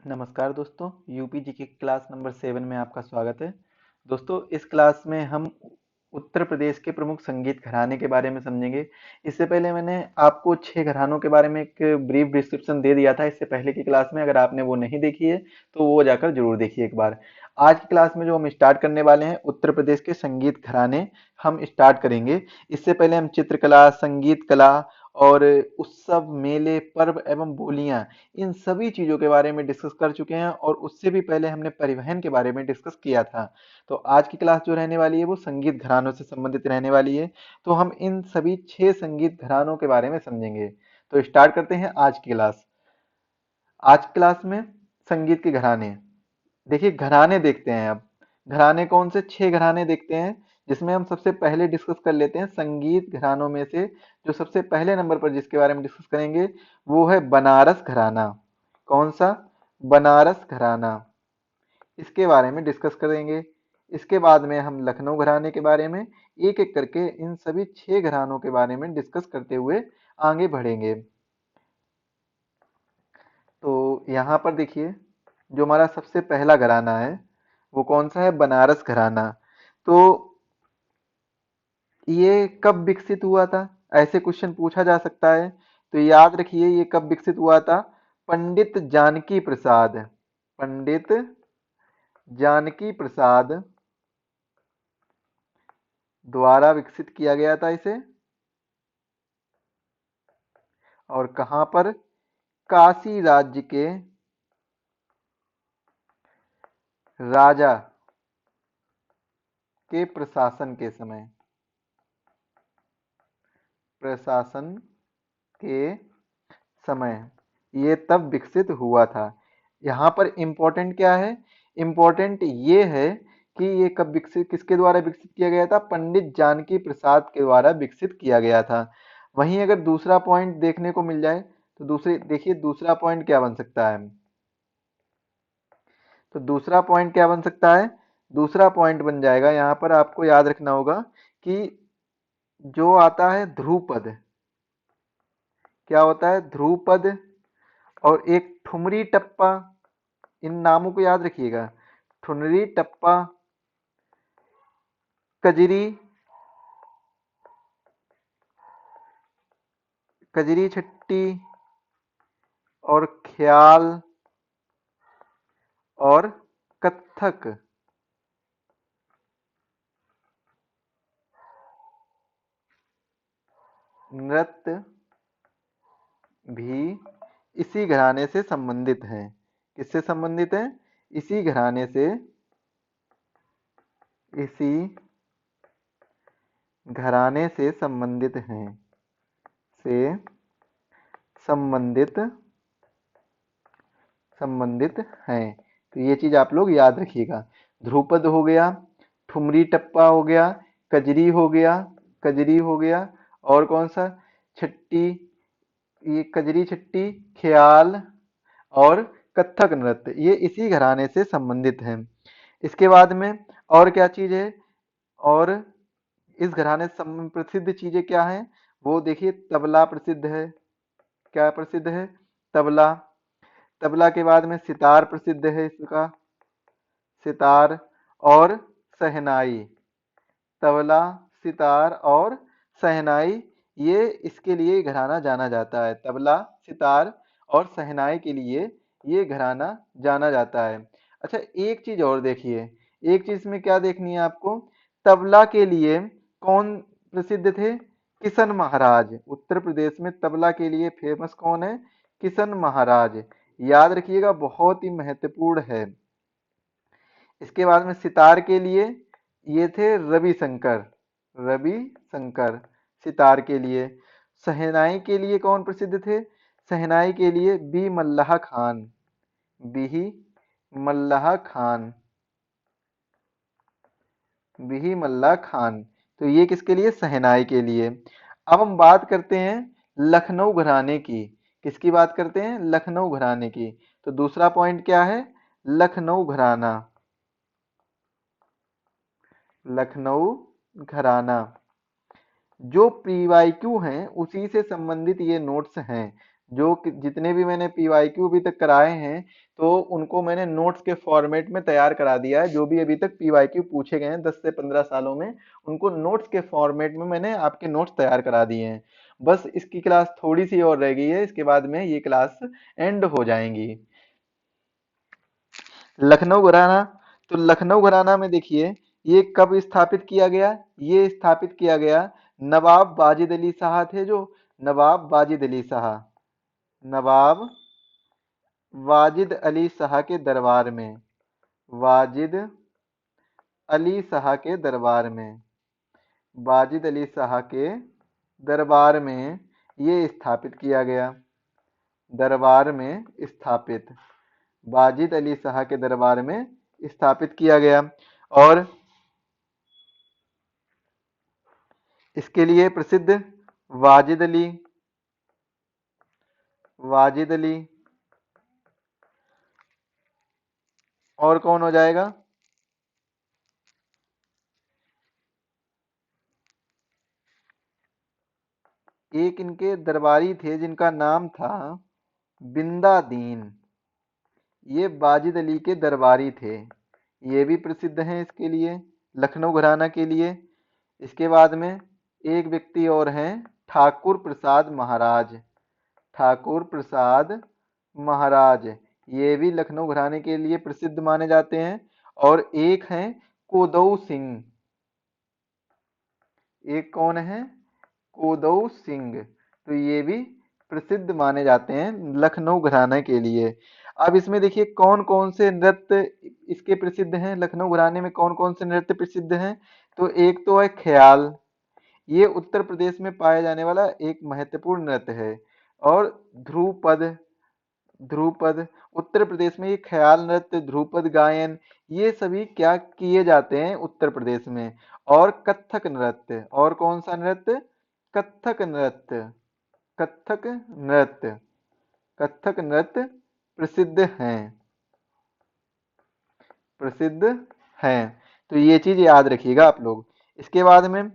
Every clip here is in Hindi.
नमस्कार दोस्तों, यूपीजी की क्लास नंबर 7 में आपका स्वागत है। दोस्तों, इस क्लास में हम उत्तर प्रदेश के प्रमुख संगीत घराने के बारे में समझेंगे। इससे पहले मैंने आपको 6 घरानों के बारे में एक ब्रीफ डिस्क्रिप्शन दे दिया था इससे पहले की क्लास में। अगर आपने वो नहीं देखी है तो वो जाकर जरूर देखिए एक बार। आज की क्लास में जो हम स्टार्ट करने वाले हैं, उत्तर प्रदेश के संगीत घराने हम स्टार्ट करेंगे। इससे पहले हम चित्रकला, संगीत कला और उत्सव, मेले, पर्व एवं बोलियां, इन सभी चीजों के बारे में डिस्कस कर चुके हैं और उससे भी पहले हमने परिवहन के बारे में डिस्कस किया था। तो आज की क्लास जो रहने वाली है वो संगीत घरानों से संबंधित रहने वाली है। तो हम इन सभी 6 संगीत घरानों के बारे में समझेंगे। तो स्टार्ट करते हैं आज की क्लास। आज की क्लास में संगीत के घराने, देखिए घराने देखते हैं अब। घराने कौन से? 6 घराने देखते हैं, जिसमें हम सबसे पहले डिस्कस कर लेते हैं संगीत घरानों में से जो सबसे पहले नंबर पर जिसके बारे में डिस्कस करेंगे वो है बनारस घराना। कौन सा? बनारस घराना। इसके बारे में डिस्कस करेंगे। इसके बाद में हम लखनऊ घराने के बारे में एक एक करके इन सभी 6 घरानों के बारे में डिस्कस करते हुए आगे बढ़ेंगे। तो यहाँ पर देखिए, जो हमारा सबसे पहला घराना है वो कौन सा है? बनारस घराना। तो ये कब विकसित हुआ था? ऐसे क्वेश्चन पूछा जा सकता है। तो याद रखिए, ये कब विकसित हुआ था? पंडित जानकी प्रसाद, पंडित जानकी प्रसाद द्वारा विकसित किया गया था इसे। और कहां पर? काशी राज्य के राजा के प्रशासन के समय, प्रशासन के समय ये तब विकसित हुआ था। यहाँ पर इम्पोर्टेंट क्या है? इम्पोर्टेंट ये है कि ये कब विकसित, किसके द्वारा विकसित किया गया था? पंडित जानकी प्रसाद के द्वारा विकसित किया गया था। वहीं अगर दूसरा पॉइंट देखने को मिल जाए तो दूसरे देखिए, दूसरा पॉइंट क्या बन सकता है? तो दूसरा पॉइंट क्या बन सकता है? दूसरा पॉइंट बन जाएगा, यहाँ पर आपको याद रखना होगा कि जो आता है ध्रुपद, क्या होता है? ध्रुपद। और एक ठुमरी टप्पा, इन नामों को याद रखिएगा। ठुनरी टप्पा, कजरी, कजरी छट्टी और ख्याल और कत्थक नृत्य भी इसी घराने से संबंधित हैं। किससे संबंधित है? इसी घराने से, इसी घराने से संबंधित हैं, से संबंधित संबंधित हैं। तो ये चीज आप लोग याद रखिएगा। ध्रुपद हो गया, ठुमरी टप्पा हो गया, कजरी हो गया, कजरी हो गया, और कौन सा? छट्टी, ये कजरी छट्टी, ख्याल और कथक नृत्य, ये इसी घराने से संबंधित हैं। इसके बाद में और क्या चीज है? और इस घराने से प्रसिद्ध चीजें क्या हैं? वो देखिए, तबला प्रसिद्ध है। क्या प्रसिद्ध है? तबला। तबला के बाद में सितार प्रसिद्ध है इसका, सितार और शहनाई। तबला, सितार और शहनाई, ये इसके लिए घराना जाना जाता है। तबला, सितार और शहनाई के लिए ये घराना जाना जाता है। अच्छा, एक चीज और देखिए, एक चीज में क्या देखनी है आपको? तबला के लिए कौन प्रसिद्ध थे? किशन महाराज। उत्तर प्रदेश में तबला के लिए फेमस कौन है? किशन महाराज। याद रखिएगा, बहुत ही महत्वपूर्ण है। इसके बाद में सितार के लिए ये थे रविशंकर, रविशंकर सितार के लिए। शहनाई के लिए कौन प्रसिद्ध थे? शहनाई के लिए बी मल्लाह खान, बी मल्लाह खान, बी मल्लाह खान। तो ये किसके लिए? शहनाई के लिए। अब हम बात करते हैं लखनऊ घराने की। किसकी बात करते हैं? लखनऊ घराने की। तो दूसरा पॉइंट क्या है? लखनऊ घराना, लखनऊ घराना। जो पीवाईक्यू हैं उसी से संबंधित ये नोट्स हैं। जितने भी मैंने पीवाईक्यू अभी तक कराए हैं, तो उनको मैंने नोट्स के फॉर्मेट में तैयार करा दिया है। जो भी अभी तक पीवाईक्यू पूछे गए हैं 10 से 15 सालों में, उनको नोट्स के फॉर्मेट में मैंने आपके नोट्स तैयार करा दिए हैं। बस इसकी क्लास थोड़ी सी और रह गई है, इसके बाद में ये क्लास एंड हो जाएंगी। लखनऊ घराना, तो लखनऊ घराना में देखिए ये कब स्थापित किया गया। ये स्थापित किया गया नवाब वाजिद अली शाह थे, जो नवाब वाजिद अली शाह, नवाब वाजिद अली शाह के दरबार में, वाजिद अली शाह के दरबार में, वाजिद अली शाह के दरबार में ये स्थापित किया गया। दरबार में स्थापित, वाजिद अली शाह के दरबार में स्थापित किया गया। और इसके लिए प्रसिद्ध वाजिद अली, वाजिद अली, और कौन हो जाएगा, एक इनके दरबारी थे जिनका नाम था बिंदादीन। ये वाजिद अली के दरबारी थे, ये भी प्रसिद्ध हैं इसके लिए, लखनऊ घराना के लिए। इसके बाद में एक व्यक्ति और हैं, ठाकुर प्रसाद महाराज, ठाकुर प्रसाद महाराज, ये भी लखनऊ घराने के लिए प्रसिद्ध माने जाते हैं। और एक हैं कोदऊ सिंह, एक कौन है, कोदऊ सिंह, तो ये भी प्रसिद्ध माने जाते हैं लखनऊ घराने के लिए। अब इसमें देखिए कौन कौन से नृत्य इसके प्रसिद्ध हैं, लखनऊ घराने में कौन कौन से नृत्य प्रसिद्ध हैं। तो एक तो है ख्याल, ये उत्तर प्रदेश में पाया जाने वाला एक महत्वपूर्ण नृत्य है। और ध्रुपद, ध्रुपद, उत्तर प्रदेश में ये ख्याल नृत्य, ध्रुपद गायन, ये सभी क्या किए जाते हैं उत्तर प्रदेश में। और कथक नृत्य, और कौन सा नृत्य, कथक नृत्य, कथक नृत्य, कथक नृत्य प्रसिद्ध हैं, प्रसिद्ध हैं। तो ये चीज याद रखिएगा आप लोग। इसके बाद में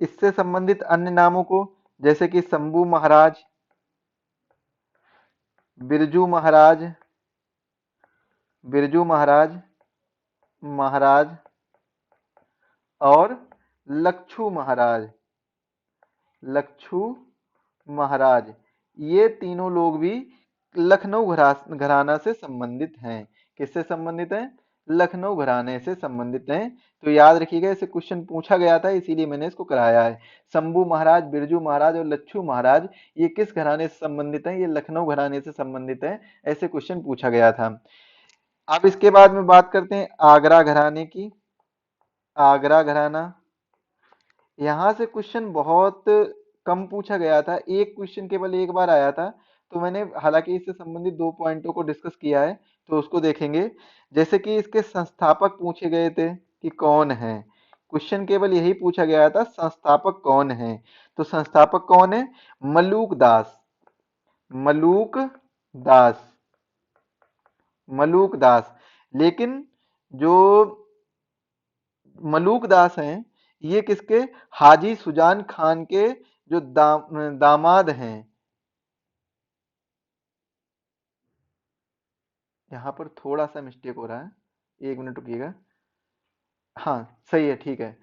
इससे संबंधित अन्य नामों को, जैसे कि शंभू महाराज, बिरजू महाराज, बिरजू महाराज, महाराज, और लक्षु महाराज, लक्षु महाराज, ये तीनों लोग भी लखनऊ घराना से संबंधित हैं। किससे संबंधित हैं, लखनऊ घराने से संबंधित हैं। तो याद रखिएगा, इसे क्वेश्चन पूछा गया था इसीलिए मैंने इसको कराया है। शंभू महाराज, बिरजू महाराज और लच्छू महाराज, ये किस घराने से संबंधित हैं, ये लखनऊ घराने से संबंधित हैं, ऐसे क्वेश्चन पूछा गया था। अब इसके बाद में बात करते हैं आगरा घराने की। आगरा घराना, यहाँ से क्वेश्चन बहुत कम पूछा गया था, एक क्वेश्चन केवल एक बार आया था। तो मैंने हालांकि इससे संबंधित 2 पॉइंटों को डिस्कस किया है, तो उसको देखेंगे। जैसे कि इसके संस्थापक पूछे गए थे कि कौन है, क्वेश्चन केवल यही पूछा गया था संस्थापक कौन है। तो संस्थापक कौन है, मलूक दास, मलूक दास, मलूक दास। लेकिन जो मलूक दास हैं, ये किसके, हाजी सुजान खान के जो दामाद हैं। यहाँ पर थोड़ा सा मिस्टेक हो रहा है, 1 मिनट रुकिएगा। हाँ सही है, ठीक है।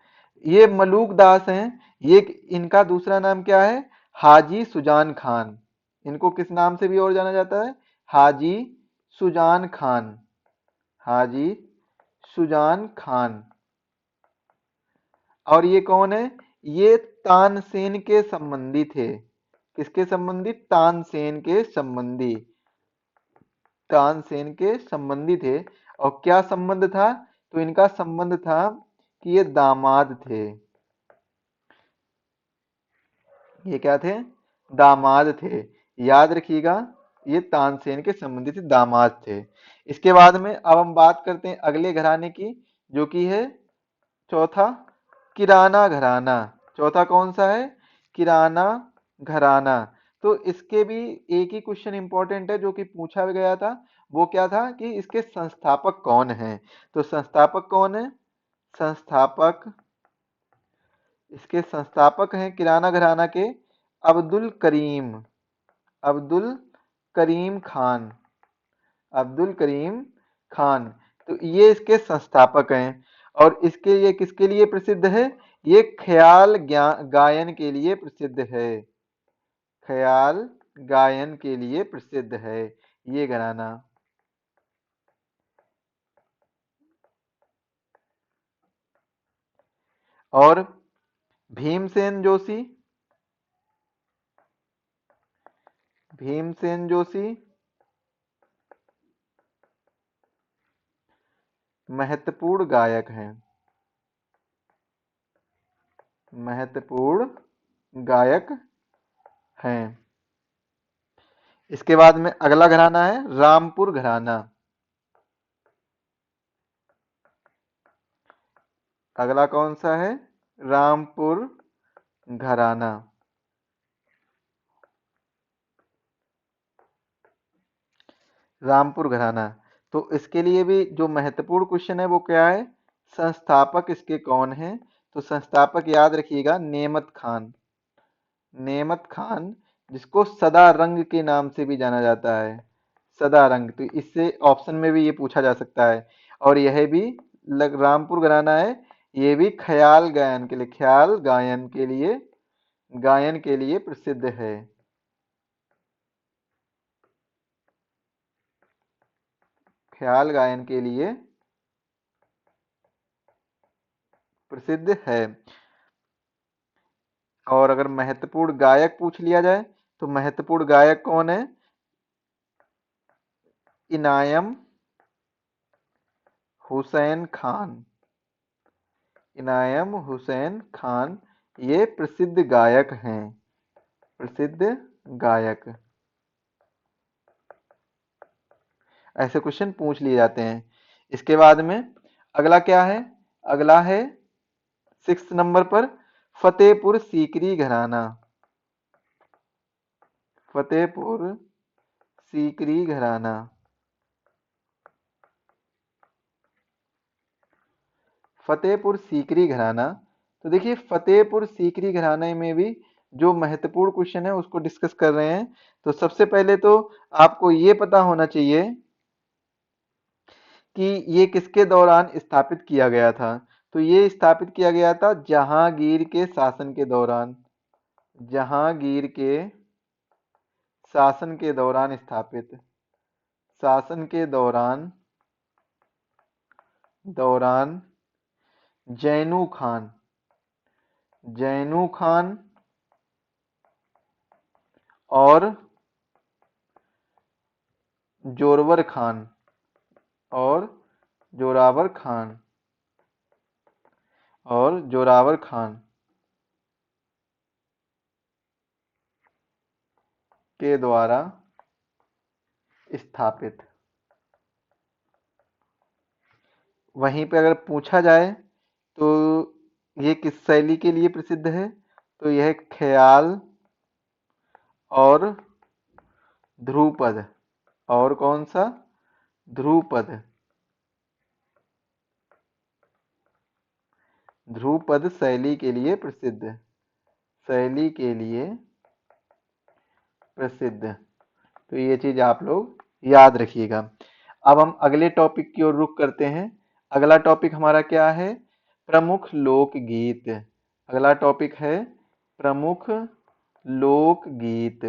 ये मलूक दास हैं, ये इनका दूसरा नाम क्या है, हाजी सुजान खान। इनको किस नाम से भी और जाना जाता है, हाजी सुजान खान, हाजी सुजान खान। और ये कौन है, ये तानसेन के संबंधी थे। किसके संबंधी, तानसेन के संबंधी, तानसेन के संबंधी थे। और क्या संबंध था, तो इनका संबंध था कि ये दामाद थे। ये क्या थे, दामाद थे, याद रखिएगा। ये तानसेन के संबंधी थे, दामाद थे। इसके बाद में अब हम बात करते हैं अगले घराने की, जो कि है चौथा, किराना घराना। चौथा कौन सा है, किराना घराना। तो इसके भी एक ही क्वेश्चन इंपॉर्टेंट है जो कि पूछा गया था, वो क्या था कि इसके संस्थापक कौन हैं। तो संस्थापक कौन है, संस्थापक, इसके संस्थापक हैं किराना घराना के अब्दुल करीम, अब्दुल करीम खान, अब्दुल करीम खान। तो ये इसके संस्थापक हैं। और इसके ये किसके लिए प्रसिद्ध है? ये ख्याल गायन के लिए प्रसिद्ध है, ख्याल गायन के लिए प्रसिद्ध है ये घराना। और भीमसेन जोशी, भीमसेन जोशी महत्वपूर्ण गायक हैं, महत्वपूर्ण गायक हैं। इसके बाद में अगला घराना है रामपुर घराना। अगला कौन सा है? रामपुर घराना। रामपुर घराना। तो इसके लिए भी जो महत्वपूर्ण क्वेश्चन है वो क्या है? संस्थापक इसके कौन हैं? तो संस्थापक याद रखिएगा नेमत खान, नेमत खान, जिसको सदा रंग के नाम से भी जाना जाता है, सदा रंग। तो इससे ऑप्शन में भी ये पूछा जा सकता है। और यह भी रामपुर घराना है, ये भी ख्याल गायन के लिए, ख्याल गायन के लिए, गायन के लिए प्रसिद्ध है, ख्याल गायन के लिए प्रसिद्ध है। और अगर महत्वपूर्ण गायक पूछ लिया जाए तो महत्वपूर्ण गायक कौन है? इनायम हुसैन खान, इनायम हुसैन खान ये प्रसिद्ध गायक हैं, प्रसिद्ध गायक। ऐसे क्वेश्चन पूछ लिए जाते हैं। इसके बाद में अगला क्या है? अगला है 6 नंबर पर फतेहपुर सीकरी घराना, फतेहपुर सीकरी घराना। फतेहपुर सीकरी घराना। तो देखिए फतेहपुर सीकरी घराने में भी जो महत्वपूर्ण क्वेश्चन है उसको डिस्कस कर रहे हैं। तो सबसे पहले तो आपको ये पता होना चाहिए कि ये किसके दौरान स्थापित किया गया था। तो ये स्थापित किया गया था जहांगीर के शासन के दौरान, जहांगीर के शासन के दौरान स्थापित, शासन के दौरान, दौरान जैनू खान, जैनू खान और जोरवर खान, और जोरावर खान, और जोरावर खान के द्वारा स्थापित। वहीं पे अगर पूछा जाए तो ये किस शैली के लिए प्रसिद्ध है? तो यह ख्याल और ध्रुपद, और कौन सा? ध्रुपद, ध्रुपद शैली के लिए प्रसिद्ध, शैली के लिए प्रसिद्ध। तो ये चीज आप लोग याद रखिएगा। अब हम अगले टॉपिक की ओर रुख करते हैं। अगला टॉपिक हमारा क्या है? प्रमुख लोकगीत। अगला टॉपिक है प्रमुख लोकगीत।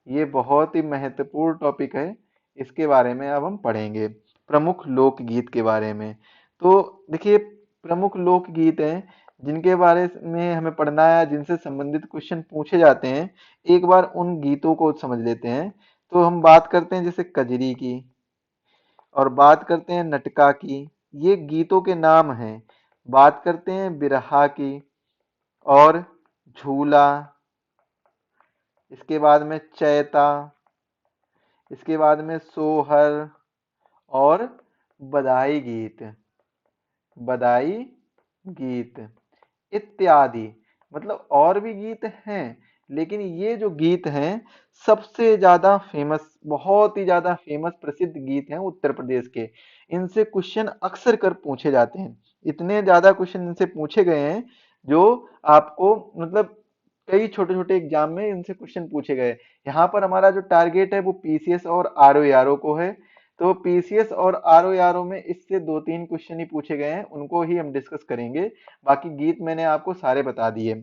ये बहुत ही महत्वपूर्ण टॉपिक है, इसके बारे में अब हम पढ़ेंगे, प्रमुख लोकगीत के बारे में। तो देखिए प्रमुख लोकगीत हैं जिनके बारे में हमें पढ़ना है, जिनसे संबंधित क्वेश्चन पूछे जाते हैं। एक बार उन गीतों को समझ लेते हैं। तो हम बात करते हैं जैसे कजरी की, और बात करते हैं नटका की, ये गीतों के नाम हैं। बात करते हैं बिरहा की और झूला, इसके बाद में चैता, इसके बाद में सोहर और बधाई गीत, बधाई गीत इत्यादि। मतलब और भी गीत हैं, लेकिन ये जो गीत हैं सबसे ज्यादा फेमस, बहुत ही ज्यादा फेमस प्रसिद्ध गीत हैं उत्तर प्रदेश के। इनसे क्वेश्चन अक्सर कर पूछे जाते हैं, इतने ज्यादा क्वेश्चन इनसे पूछे गए हैं जो आपको मतलब कई छोटे छोटे एग्जाम में इनसे क्वेश्चन पूछे गए। यहाँ पर हमारा जो टारगेट है वो पीसीएस और आरओ को है। तो पीसीएस और आरओ में इससे 2-3 क्वेश्चन ही पूछे गए हैं, उनको ही हम डिस्कस करेंगे। बाकी गीत मैंने आपको सारे बता दिए।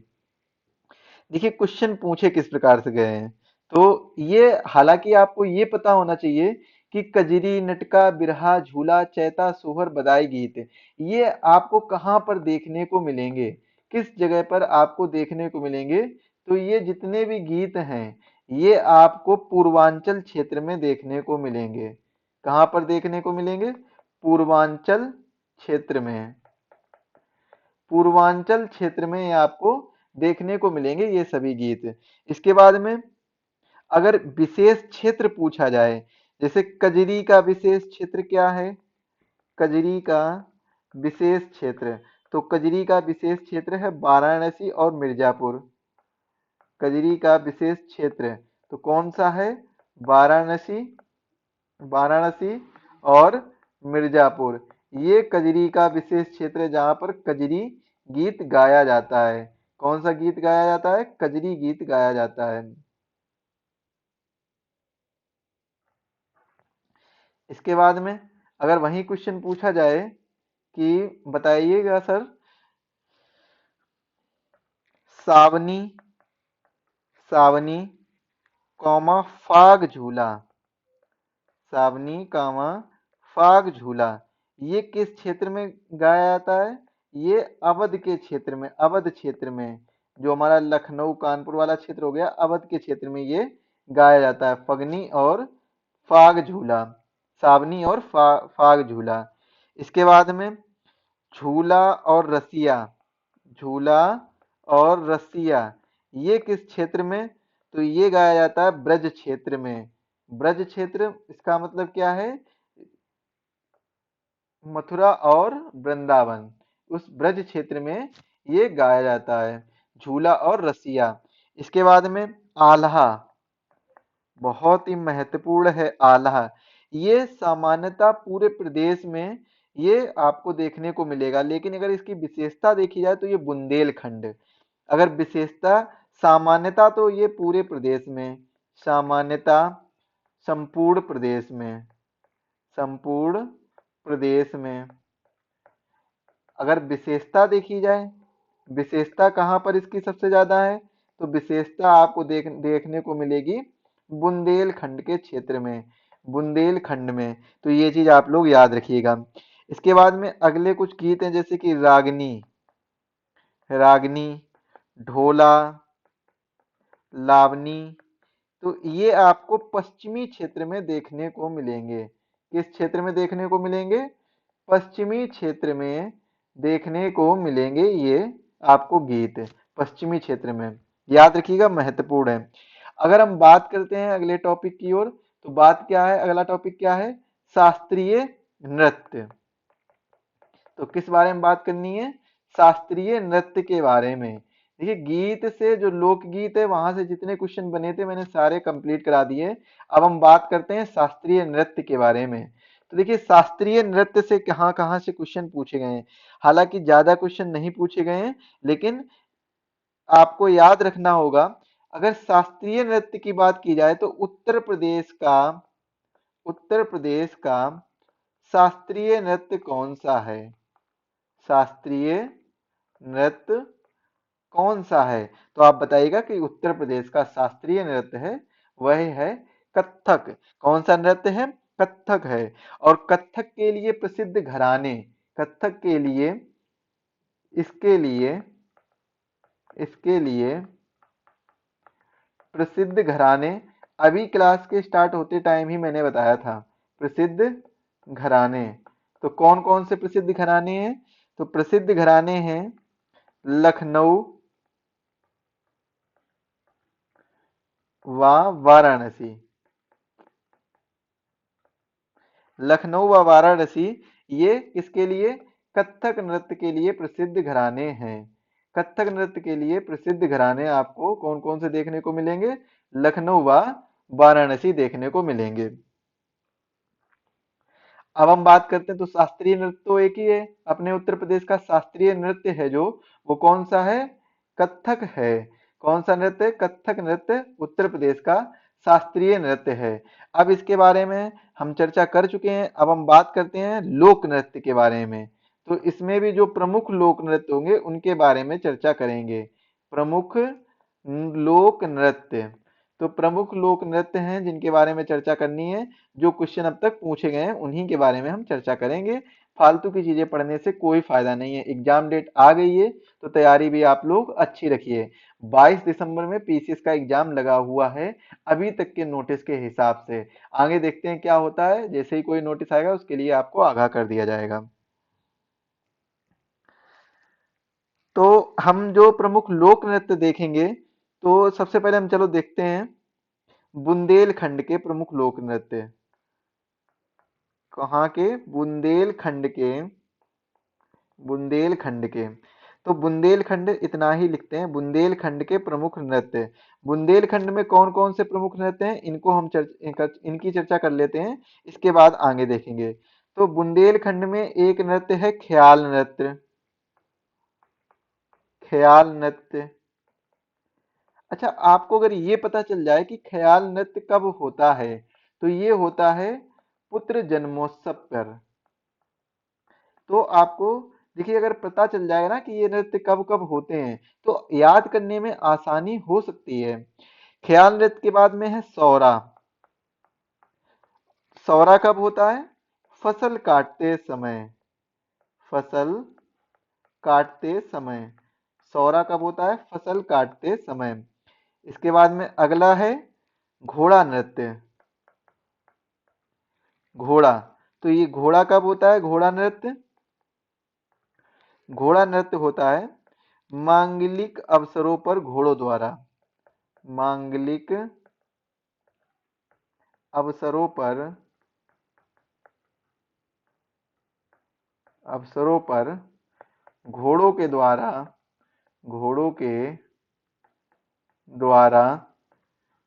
देखिए क्वेश्चन पूछे किस प्रकार से गए हैं। तो ये हालांकि आपको ये पता होना चाहिए कि कजरी, नटका, बिरहा, झूला, चैता, सोहर, बदाई गीत ये आपको कहाँ पर देखने को मिलेंगे, किस जगह पर आपको देखने को मिलेंगे। तो ये जितने भी गीत हैं ये आपको पूर्वांचल क्षेत्र में देखने को मिलेंगे। कहाँ पर देखने को मिलेंगे? पूर्वांचल क्षेत्र में। पूर्वांचल क्षेत्र में ये आपको देखने को मिलेंगे ये सभी गीत। इसके बाद में अगर विशेष क्षेत्र पूछा जाए, जैसे कजरी का विशेष क्षेत्र क्या है? कजरी का विशेष क्षेत्र, तो कजरी का विशेष क्षेत्र है वाराणसी और मिर्जापुर। कजरी का विशेष क्षेत्र तो कौन सा है? वाराणसी, वाराणसी और मिर्जापुर। ये कजरी का विशेष क्षेत्र है जहां पर कजरी गीत गाया जाता है। कौन सा गीत गाया जाता है? कजरी गीत गाया जाता है। इसके बाद में अगर वही क्वेश्चन पूछा जाए कि बताइएगा सर, सावनी, सावनी कौमा फाग झूला, सावनी कामा फाग झूला ये किस क्षेत्र में गाया जाता है? ये अवध के क्षेत्र में, अवध क्षेत्र में, जो हमारा लखनऊ कानपुर वाला क्षेत्र हो गया, अवध के क्षेत्र में ये गाया जाता है। फगनी और फाग झूला, सावनी और फाग झूला। इसके बाद में झूला और रसिया, झूला और रसिया ये किस क्षेत्र में? तो ये गाया जाता है ब्रज क्षेत्र में। ब्रज क्षेत्र इसका मतलब क्या है? मथुरा और वृंदावन, उस ब्रज क्षेत्र में ये गाया जाता है, झूला और रसिया। इसके बाद में आल्हा, बहुत ही महत्वपूर्ण है आल्हा। ये सामान्यतः पूरे प्रदेश में ये आपको देखने को मिलेगा, लेकिन अगर इसकी विशेषता देखी जाए तो ये बुंदेलखंड। अगर विशेषता, सामान्यता तो ये पूरे प्रदेश में, सामान्यता संपूर्ण प्रदेश में, संपूर्ण प्रदेश में। अगर विशेषता देखी जाए, विशेषता कहाँ पर इसकी सबसे ज्यादा है? तो विशेषता आपको देखने को मिलेगी बुंदेलखंड के क्षेत्र में, बुंदेलखंड में। तो ये चीज आप लोग याद रखिएगा। इसके बाद में अगले कुछ गीत हैं जैसे कि रागनी, रागनी, ढोला, लावनी, तो ये आपको पश्चिमी क्षेत्र में देखने को मिलेंगे। किस क्षेत्र में देखने को मिलेंगे? पश्चिमी क्षेत्र में देखने को मिलेंगे ये आपको गीत, पश्चिमी क्षेत्र में। याद रखिएगा, महत्वपूर्ण है। अगर हम बात करते हैं अगले टॉपिक की ओर, तो बात क्या है? अगला टॉपिक क्या है? शास्त्रीय नृत्य। तो किस बारे में बात करनी है? शास्त्रीय नृत्य के बारे में। देखिए गीत से, जो लोकगीत है वहां से जितने क्वेश्चन बने थे मैंने सारे कंप्लीट करा दिए। अब हम बात करते हैं शास्त्रीय नृत्य के बारे में। तो देखिए शास्त्रीय नृत्य से कहाँ कहाँ से क्वेश्चन पूछे गए हैं। हालांकि ज्यादा क्वेश्चन नहीं पूछे गए हैं, लेकिन आपको याद रखना होगा। अगर शास्त्रीय नृत्य की बात की जाए तो उत्तर प्रदेश का, उत्तर प्रदेश का शास्त्रीय नृत्य कौन सा है? शास्त्रीय नृत्य कौन सा है? तो आप बताइएगा कि उत्तर प्रदेश का शास्त्रीय नृत्य है वह है कथक। कौन सा नृत्य है? कथक है। और कथक के लिए प्रसिद्ध घराने, कथक के लिए, इसके लिए, इसके लिए प्रसिद्ध घराने, अभी क्लास के स्टार्ट होते टाइम ही मैंने बताया था प्रसिद्ध घराने। तो कौन कौन से प्रसिद्ध घराने हैं? तो प्रसिद्ध घराने हैं लखनऊ व वाराणसी, लखनऊ व वाराणसी ये किसके लिए? कथक नृत्य के लिए प्रसिद्ध घराने हैं। कथक नृत्य के लिए प्रसिद्ध घराने आपको कौन कौन से देखने को मिलेंगे? लखनऊ व वाराणसी देखने को मिलेंगे। अब हम बात करते हैं, तो शास्त्रीय नृत्य तो एक ही है, अपने उत्तर प्रदेश का शास्त्रीय नृत्य है जो, वो कौन सा है? कथक है। कौन सा नृत्य? कथक नृत्य उत्तर प्रदेश का शास्त्रीय नृत्य है। अब इसके बारे में हम चर्चा कर चुके हैं, अब हम बात करते हैं लोक नृत्य के बारे में। तो इसमें भी जो प्रमुख लोक नृत्य होंगे उनके बारे में चर्चा करेंगे। प्रमुख लोक नृत्य, तो प्रमुख लोक नृत्य हैं जिनके बारे में चर्चा करनी है। जो क्वेश्चन अब तक पूछे गए हैं उन्हीं के बारे में हम चर्चा करेंगे। फालतू की चीजें पढ़ने से कोई फायदा नहीं है। एग्जाम डेट आ गई है तो तैयारी भी आप लोग अच्छी रखिए। 22 दिसंबर में पीसीएस का एग्जाम लगा हुआ है अभी तक के नोटिस के हिसाब से। आगे देखते हैं क्या होता है, जैसे ही कोई नोटिस आएगा उसके लिए आपको आगाह कर दिया जाएगा। तो हम जो प्रमुख लोक नृत्य देखेंगे, तो सबसे पहले हम चलो देखते हैं बुंदेलखंड के प्रमुख लोक नृत्य। कहाँ के? बुंदेलखंड के। तो बुंदेलखंड इतना ही लिखते हैं, बुंदेलखंड के प्रमुख नृत्य। बुंदेलखंड में कौन कौन से प्रमुख नृत्य हैं इनको हम इनकी चर्चा कर लेते हैं, इसके बाद आगे देखेंगे। तो बुंदेलखंड में एक नृत्य है ख्याल नृत्य। ख्याल नृत्य, अच्छा आपको अगर ये पता चल जाए कि ख्याल नृत्य कब होता है, तो ये होता है पुत्र जन्मोत्सव पर। तो आपको देखिए अगर पता चल जाएगा ना कि ये नृत्य कब कब होते हैं तो याद करने में आसानी हो सकती है। ख्याल नृत्य के बाद में है सौरा। सौरा कब होता है? फसल काटते समय। फसल काटते समय सौरा कब होता है? फसल काटते समय। इसके बाद में अगला है घोड़ा नृत्य। घोड़ा, तो ये घोड़ा कब होता है? घोड़ा नृत्य, घोड़ा नृत्य होता है मांगलिक अवसरों पर घोड़ों द्वारा। मांगलिक अवसरों पर, अवसरों पर घोड़ों के द्वारा, घोड़ों के द्वारा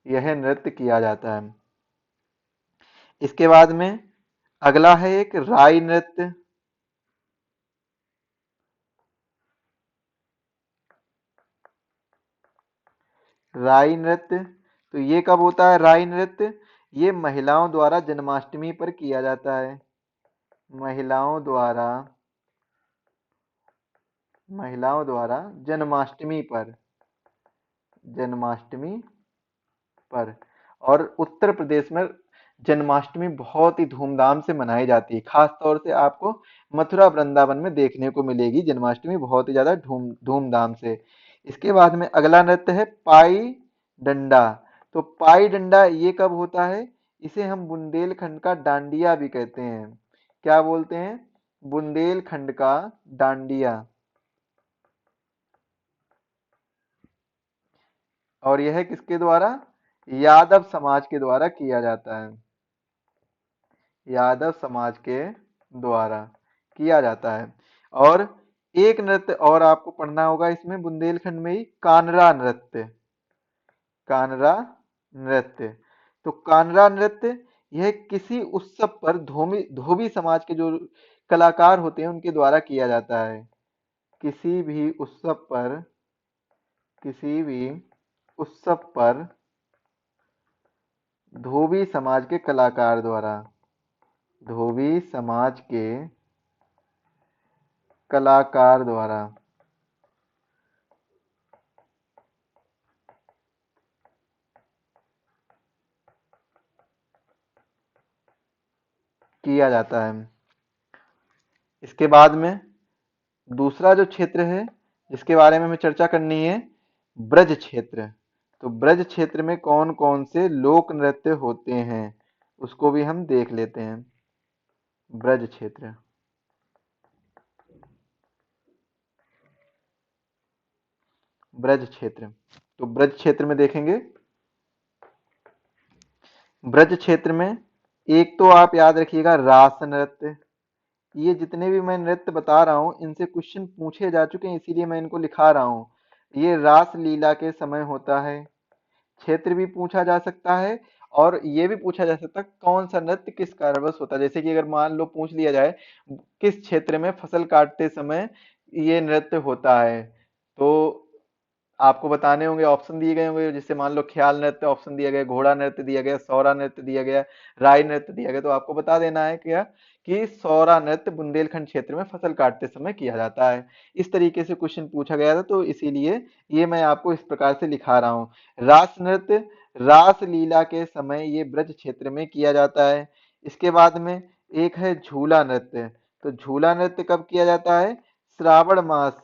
यह नृत्य किया जाता है। इसके बाद में अगला है एक राई नृत्य। राई नृत्य, तो ये कब होता है राई नृत्य? ये महिलाओं द्वारा जन्माष्टमी पर किया जाता है। महिलाओं द्वारा, महिलाओं द्वारा जन्माष्टमी पर, जन्माष्टमी पर। और उत्तर प्रदेश में जन्माष्टमी बहुत ही धूमधाम से मनाई जाती है। खास तौर से आपको मथुरा वृंदावन में देखने को मिलेगी जन्माष्टमी बहुत ही ज्यादा धूमधाम से। इसके बाद में अगला नृत्य है पाई डंडा। तो पाई डंडा ये कब होता है? इसे हम बुंदेलखंड का डांडिया भी कहते हैं। क्या बोलते हैं? बुंदेलखंड का डांडिया। और यह किसके द्वारा? यादव समाज के द्वारा किया जाता है। यादव समाज के द्वारा किया जाता है। और एक नृत्य और आपको पढ़ना होगा इसमें बुंदेलखंड में ही, कानरा नृत्य। कानरा नृत्य, तो कानरा नृत्य यह किसी उत्सव पर धोबी समाज के जो कलाकार होते हैं उनके द्वारा किया जाता है। किसी भी उत्सव पर, किसी भी उत्सव पर धोबी समाज के कलाकार द्वारा, धोबी समाज के कलाकार द्वारा किया जाता है। इसके बाद में दूसरा जो क्षेत्र है जिसके बारे में हमें चर्चा करनी है, ब्रज क्षेत्र। तो ब्रज क्षेत्र में कौन कौन से लोक नृत्य होते हैं उसको भी हम देख लेते हैं। ब्रज क्षेत्र, ब्रज क्षेत्र, तो ब्रज क्षेत्र में देखेंगे, ब्रज क्षेत्र में एक तो आप याद रखिएगा रास नृत्य। ये जितने भी मैं नृत्य बता रहा हूँ इनसे क्वेश्चन पूछे जा चुके हैं इसीलिए मैं इनको लिखा रहा हूँ। ये रास लीला के समय होता है। क्षेत्र भी पूछा जा सकता है और ये भी पूछा जा सकता है कौन सा नृत्य किस कारणवश होता है। जैसे कि अगर मान लो पूछ लिया जाए किस क्षेत्र में फसल काटते समय ये नृत्य होता है, तो आपको बताने होंगे, ऑप्शन दिए गए होंगे, जिससे मान लो ख्याल नृत्य ऑप्शन दिया गया, घोड़ा नृत्य दिया गया, सौरा नृत्य दिया गया, राई नृत्य दिया गया, तो आपको बता देना है क्या कि सौरा नृत्य बुंदेलखंड क्षेत्र में फसल काटते समय किया जाता है। इस तरीके से क्वेश्चन पूछा गया था, तो इसीलिए ये मैं आपको इस प्रकार से लिखा रहा हूँ। रास नृत्य रास लीला के समय ये ब्रज क्षेत्र में किया जाता है। इसके बाद में एक है झूला नृत्य। तो झूला नृत्य कब किया जाता है? श्रावण मास,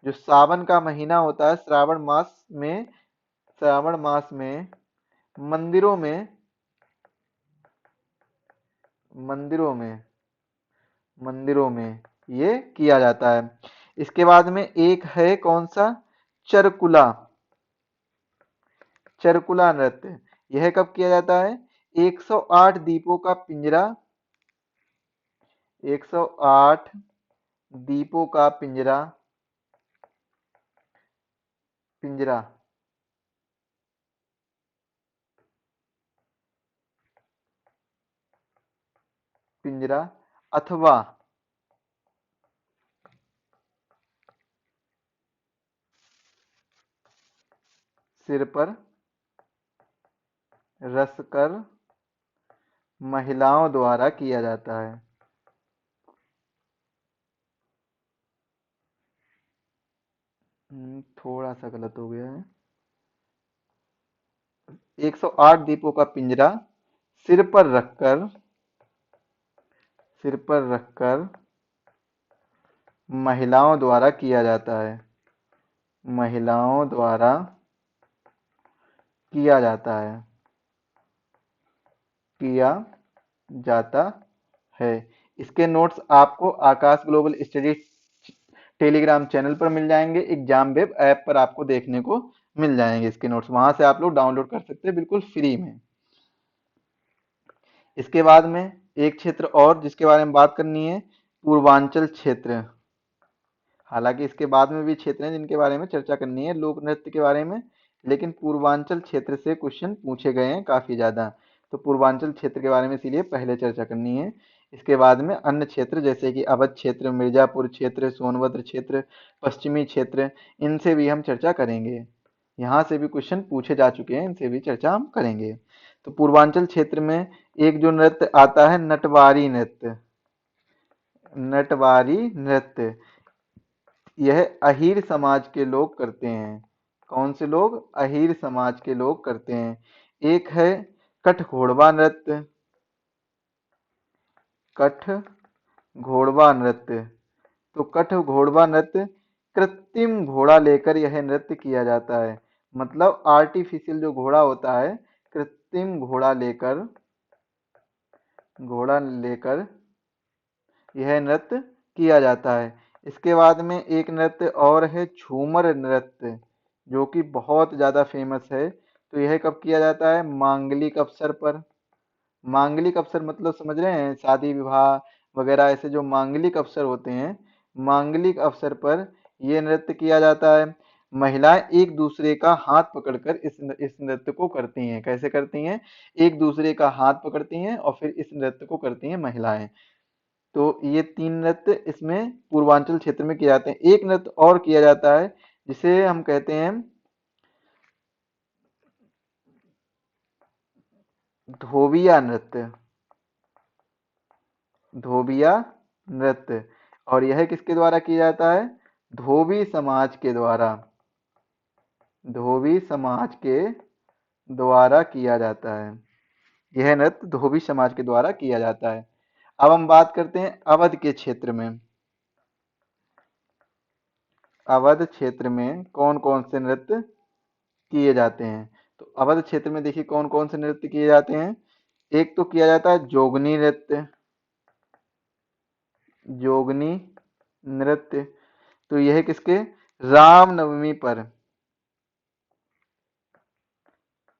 जो सावन का महीना होता है, श्रावण मास में मंदिरों में मंदिरों में मंदिरों में ये किया जाता है। इसके बाद में एक है कौन सा? चरकुला। चरकुला नृत्य, यह कब किया जाता है? 108 दीपों का पिंजरा, 108 दीपों का पिंजरा पिंजरा पिंजरा अथवा सिर पर रखकर महिलाओं द्वारा किया जाता है। थोड़ा सा गलत हो गया है। 108 दीपों का पिंजरा सिर पर रखकर सिर पर रखकर महिलाओं द्वारा किया जाता है। महिलाओं द्वारा किया जाता है किया जाता है। इसके नोट्स आपको आकाश ग्लोबल स्टडी टेलीग्राम चैनल पर मिल जाएंगे, एग्जाम वेब ऐप पर आपको देखने को मिल जाएंगे। इसके नोट्स वहां से आप लोग डाउनलोड कर सकते हैं बिल्कुल फ्री में। इसके बाद में एक क्षेत्र और जिसके बारे में बात करनी है, पूर्वांचल क्षेत्र। हालांकि इसके बाद में भी क्षेत्र हैं जिनके बारे में चर्चा करनी है लोक नृत्य के बारे में, लेकिन पूर्वांचल क्षेत्र से क्वेश्चन पूछे गए हैं काफी ज्यादा, तो पूर्वांचल क्षेत्र के बारे में इसीलिए पहले चर्चा करनी है। इसके बाद में अन्य क्षेत्र जैसे कि अवध क्षेत्र, मिर्जापुर क्षेत्र, सोनभद्र क्षेत्र, पश्चिमी क्षेत्र, इनसे भी हम चर्चा करेंगे। यहाँ से भी क्वेश्चन पूछे जा चुके हैं, इनसे भी चर्चा हम करेंगे। तो पूर्वांचल क्षेत्र में एक जो नृत्य आता है नटवारी नृत्य। नटवारी नृत्य, यह अहीर समाज के लोग करते हैं। कौन से लोग? अहीर समाज के लोग करते हैं। एक है कठ घोड़वा नृत्य। कठ घोड़वा नृत्य, तो कठ घोड़वा नृत्य कृत्रिम घोड़ा लेकर यह नृत्य किया जाता है। मतलब आर्टिफिशियल जो घोड़ा होता है, कृत्रिम घोड़ा लेकर यह नृत्य किया जाता है। इसके बाद में एक नृत्य और है झूमर नृत्य, जो कि बहुत ज्यादा फेमस है। तो यह कब किया जाता है? मांगलिक अवसर पर। मांगलिक अवसर मतलब समझ रहे हैं, शादी विवाह वगैरह ऐसे जो मांगलिक अवसर होते हैं, मांगलिक अवसर पर यह नृत्य किया जाता है। महिलाएं एक दूसरे का हाथ पकड़कर इस नृत्य को करती हैं। कैसे करती हैं? एक दूसरे का हाथ पकड़ती हैं और फिर इस नृत्य को करती हैं महिलाएं। तो ये तीन नृत्य इसमें पूर्वांचल क्षेत्र में किए जाते हैं। एक नृत्य और किया जाता है जिसे हम कहते हैं धोबिया नृत्य। धोबिया नृत्य, और यह किसके द्वारा किया जाता है? धोबी समाज के द्वारा। धोबी समाज के द्वारा किया जाता है। यह नृत्य धोबी समाज के द्वारा किया जाता है। अब हम बात करते हैं अवध के क्षेत्र में। अवध क्षेत्र में कौन कौन से नृत्य किए जाते हैं? तो अवध क्षेत्र में देखिए कौन कौन से नृत्य किए जाते हैं। एक तो किया जाता है जोगनी नृत्य। जोगनी नृत्य, तो यह किसके? रामनवमी पर।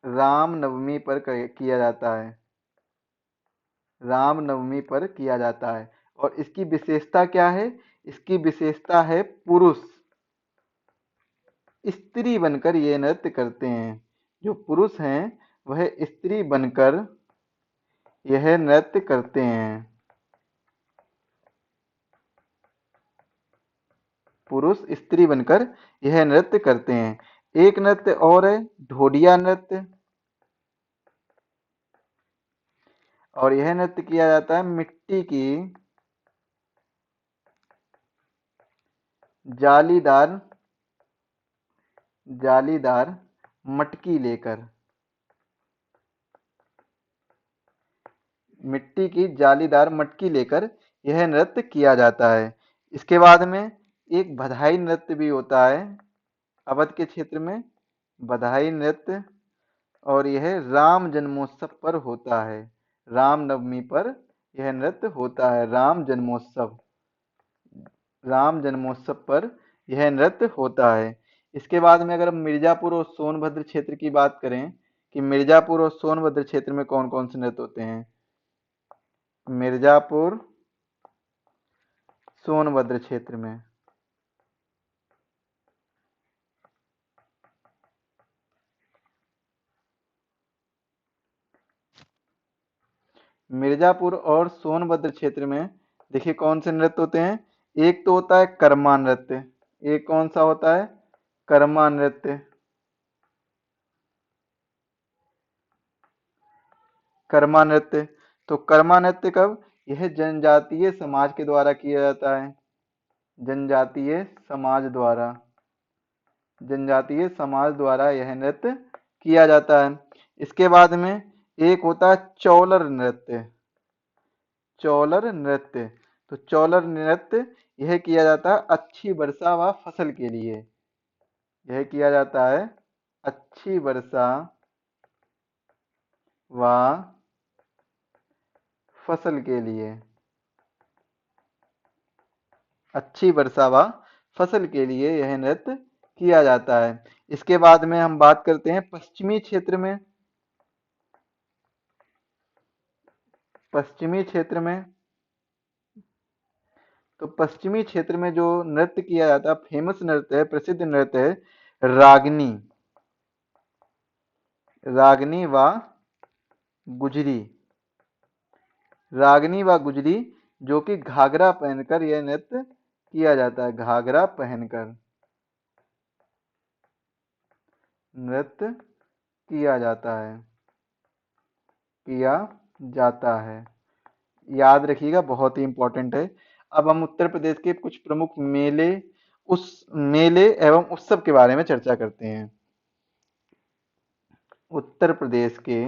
रामनवमी पर किया जाता है। रामनवमी पर किया जाता है। और इसकी विशेषता क्या है? इसकी विशेषता है पुरुष स्त्री बनकर ये नृत्य करते हैं। जो पुरुष हैं वह स्त्री बनकर यह नृत्य करते हैं। पुरुष स्त्री बनकर यह नृत्य करते हैं। एक नृत्य और है ढोडिया नृत्य, और यह नृत्य किया जाता है मिट्टी की जालीदार जालीदार मटकी लेकर। मिट्टी की जालीदार मटकी लेकर यह नृत्य किया जाता है। इसके बाद में एक बधाई नृत्य भी होता है अवध के क्षेत्र में, बधाई नृत्य, और यह राम जन्मोत्सव पर होता है। राम नवमी पर यह नृत्य होता है। राम जन्मोत्सव पर यह नृत्य होता है। इसके बाद में अगर हम मिर्जापुर और सोनभद्र क्षेत्र की बात करें कि मिर्जापुर और सोनभद्र क्षेत्र में कौन कौन से नृत्य होते हैं। मिर्जापुर सोनभद्र क्षेत्र में मिर्जापुर और सोनभद्र क्षेत्र में देखिए कौन से नृत्य होते हैं। एक तो होता है कर्मा नृत्य। एक कौन सा होता है? कर्मा नृत्य। कर्मा नृत्य, तो कर्मा नृत्य कब? यह जनजातीय समाज के द्वारा किया जाता है। जनजातीय समाज द्वारा जनजातीय समाज द्वारा यह नृत्य किया जाता है। इसके बाद में एक होता है चौलर नृत्य। चौलर नृत्य, तो चौलर नृत्य यह किया जाता है अच्छी वर्षा व फसल के लिए। यह किया जाता है अच्छी वर्षा व फसल के लिए। अच्छी वर्षा व फसल के लिए यह नृत्य किया जाता है। इसके बाद में हम बात करते हैं पश्चिमी क्षेत्र में। पश्चिमी क्षेत्र में तो पश्चिमी क्षेत्र में जो नृत्य किया जाता है, फेमस नृत्य है, प्रसिद्ध नृत्य है रागनी। रागनी व गुजरी। रागनी व गुजरी, जो कि घाघरा पहनकर यह नृत्य किया जाता है। घाघरा पहनकर नृत्य किया जाता है। किया जाता है, याद रखिएगा, बहुत ही इंपॉर्टेंट है। अब हम उत्तर प्रदेश के कुछ प्रमुख मेले एवं उत्सव के बारे में चर्चा करते हैं। उत्तर प्रदेश के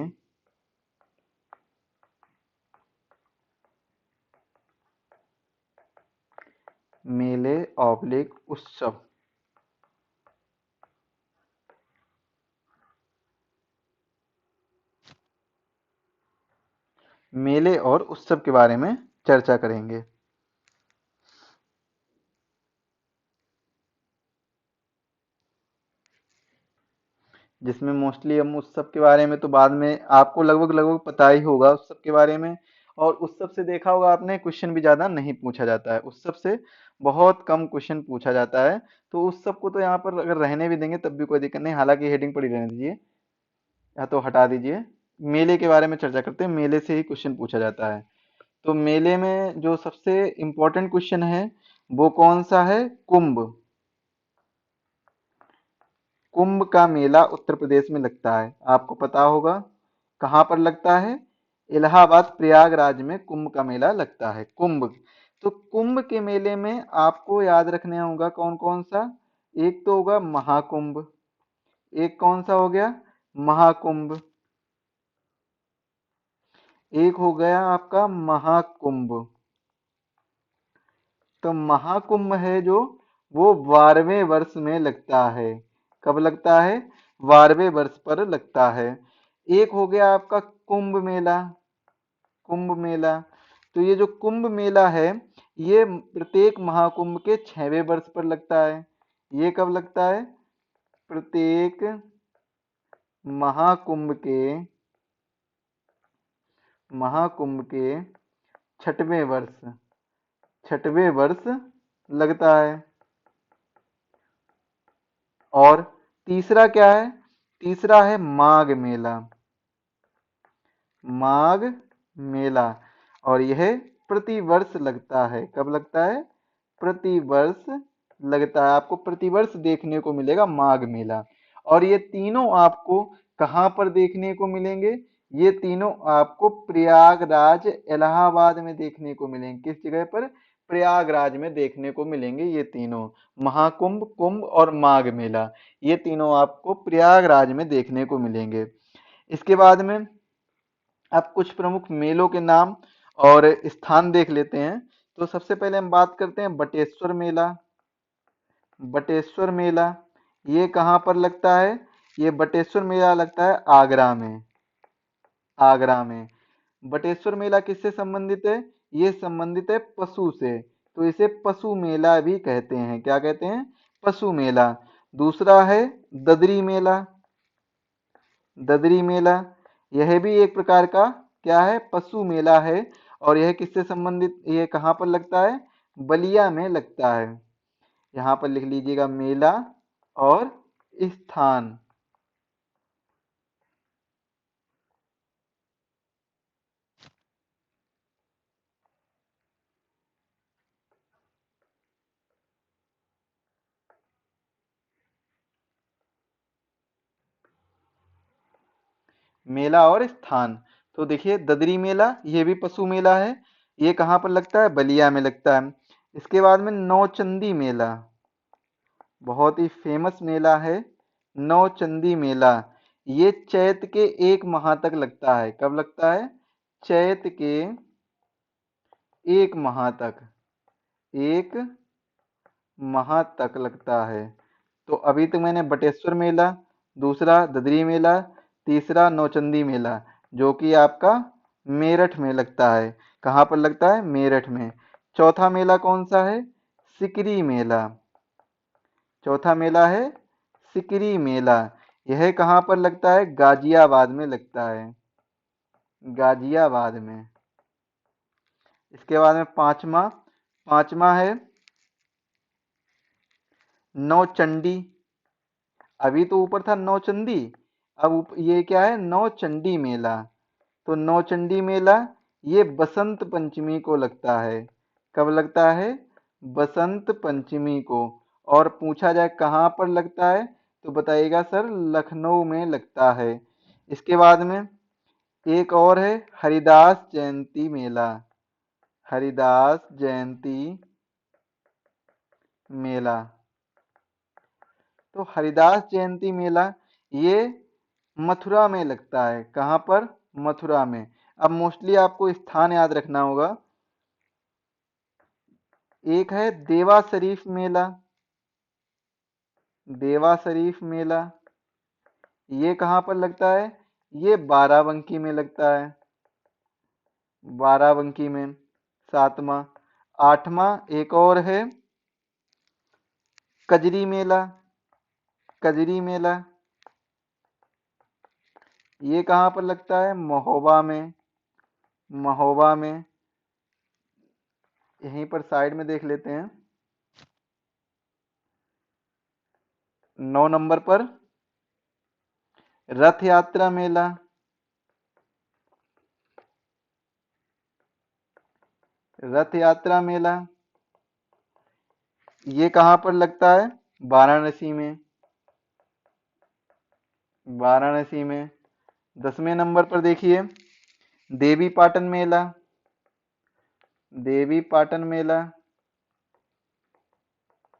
मेले ऑब्लिक उत्सव। मेले और उत्सव के बारे में चर्चा करेंगे। जिसमें मोस्टली हम उत्सव के बारे में तो बाद में आपको लगभग लगभग पता ही होगा उत्सव के बारे में। और उत्सव से देखा होगा आपने, क्वेश्चन भी ज्यादा नहीं पूछा जाता है। उत्सव से बहुत कम क्वेश्चन पूछा जाता है। तो उत्सव को तो यहाँ पर अगर रहने भी देंगे तब भी कोई दिक्कत नहीं, हालांकि हेडिंग पड़ी रहने दीजिए या तो हटा दीजिए। मेले के बारे में चर्चा करते हैं। मेले से ही क्वेश्चन पूछा जाता है। तो मेले में जो सबसे इम्पोर्टेंट क्वेश्चन है वो कौन सा है? कुंभ। कुंभ का मेला उत्तर प्रदेश में लगता है, आपको पता होगा। कहाँ पर लगता है? इलाहाबाद प्रयागराज में कुंभ का मेला लगता है। कुंभ, तो कुंभ के मेले में आपको याद रखने होगा कौन कौन सा। एक तो होगा महाकुंभ। एक कौन सा हो गया? महाकुंभ। एक हो गया आपका महाकुंभ। तो महाकुंभ है जो, वो 12वें वर्ष में लगता है। कब लगता है? 12वें वर्ष पर लगता है। एक हो गया आपका कुंभ मेला। कुंभ मेला, तो ये जो कुंभ मेला है ये प्रत्येक महाकुंभ के 6वें वर्ष पर लगता है। ये कब लगता है? प्रत्येक महाकुंभ के महाकुंभ के 6वें वर्ष लगता है। और तीसरा क्या है? तीसरा है माघ मेला। माघ मेला, और यह प्रतिवर्ष लगता है। कब लगता है? प्रतिवर्ष लगता है। आपको प्रतिवर्ष देखने को मिलेगा माघ मेला। और ये तीनों आपको कहाँ पर देखने को मिलेंगे? ये तीनों आपको प्रयागराज इलाहाबाद में देखने को मिलेंगे। किस जगह पर? प्रयागराज में देखने को मिलेंगे ये तीनों, महाकुंभ, कुंभ और माघ मेला, ये तीनों आपको प्रयागराज में देखने को मिलेंगे। इसके बाद में अब कुछ प्रमुख मेलों के नाम और स्थान देख लेते हैं। तो सबसे पहले हम बात करते हैं बटेश्वर मेला। बटेश्वर मेला ये कहाँ पर लगता है? ये बटेश्वर मेला लगता है आगरा में। आगरा में। बटेश्वर मेला किससे संबंधित है? ये संबंधित है पशु से, तो इसे पशु मेला भी कहते हैं। क्या कहते हैं? पशु मेला। दूसरा है ददरी मेला। ददरी मेला यह भी एक प्रकार का क्या है? पशु मेला है। और यह किससे संबंधित, यह कहाँ पर लगता है? बलिया में लगता है। यहाँ पर लिख लीजिएगा मेला और स्थान। मेला और स्थान, तो देखिए ददरी मेला ये भी पशु मेला है। ये कहाँ पर लगता है? बलिया में लगता है। इसके बाद में नौचंदी मेला, बहुत ही फेमस मेला है नौचंदी मेला। ये चैत के 1 माह तक लगता है। कब लगता है? चैत के 1 माह तक, 1 माह तक लगता है। तो अभी तक मैंने बटेश्वर मेला, दूसरा ददरी मेला, तीसरा नौचंदी मेला, जो कि आपका मेरठ में लगता है। कहाँ पर लगता है? मेरठ में। चौथा मेला कौन सा है? सिकरी मेला। चौथा मेला है सिकरी मेला। यह कहाँ पर लगता है? गाजियाबाद में लगता है। गाजियाबाद में। इसके बाद में पांचवा, पांचवा है नौचंडी। अभी तो ऊपर था नौचंदी, अब ये क्या है? नौचंडी मेला। तो नौचंडी मेला ये बसंत पंचमी को लगता है। कब लगता है? बसंत पंचमी को। और पूछा जाए कहाँ पर लगता है, तो बताइएगा सर लखनऊ में लगता है। इसके बाद में एक और है हरिदास जयंती मेला। हरिदास जयंती मेला। तो हरिदास जयंती मेला ये मथुरा में लगता है। कहाँ पर? मथुरा में। अब मोस्टली आपको स्थान याद रखना होगा। एक है देवा शरीफ मेला। देवा शरीफ मेला ये कहाँ पर लगता है? ये बाराबंकी में लगता है। बाराबंकी में। सातवां। आठवां एक और है कजरी मेला। कजरी मेला ये कहाँ पर लगता है? महोबा में। महोबा में। यहीं पर साइड में देख लेते हैं। 9 नंबर पर रथ यात्रा मेला। रथ यात्रा मेला ये कहाँ पर लगता है? वाराणसी में। वाराणसी में। 10वें नंबर पर देखिए देवी पाटन मेला। देवी पाटन मेला।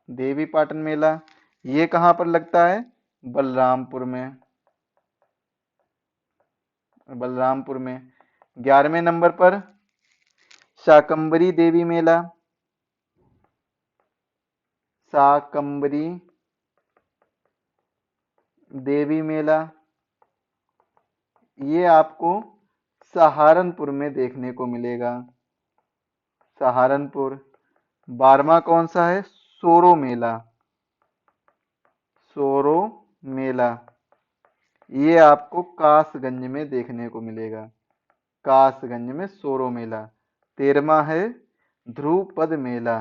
देवी पाटन मेला ये कहाँ पर लगता है? बलरामपुर में। बलरामपुर में। 11वें नंबर पर शाकंबरी देवी मेला। शाकंबरी देवी मेला ये आपको सहारनपुर में देखने को मिलेगा। सहारनपुर। 12वां कौन सा है? सोरो मेला। सोरो मेला ये आपको कासगंज में देखने को मिलेगा। कासगंज में सोरो मेला। 13वां है ध्रुपद मेला।